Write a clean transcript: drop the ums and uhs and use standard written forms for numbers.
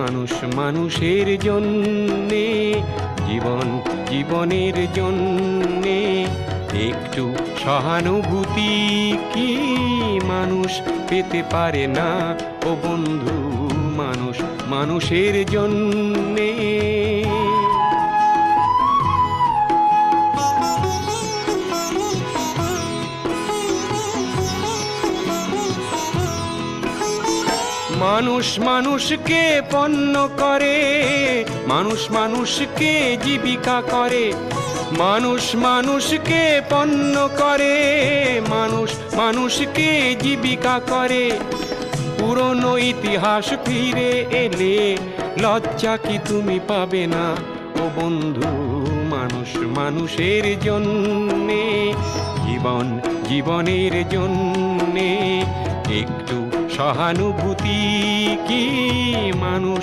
মানুষ মানুষের জন্যে, জীবন জীবনের জন্যে একটু সহানুভূতি কি মানুষ পেতে পারে না? ও বন্ধু, মানুষ মানুষের জন্যে। মানুষ মানুষকে পণ্য করে, মানুষ মানুষকে জীবিকা করে, মানুষ মানুষকে পণ্য করে, মানুষ মানুষকে জীবিকা করে। পুরনো ইতিহাস ফিরে এলে লজ্জা কি তুমি পাবে না? ও বন্ধু, মানুষ মানুষের জন্যে, জীবন জীবনের জন্যে একটু সহানুভূতি কি মানুষ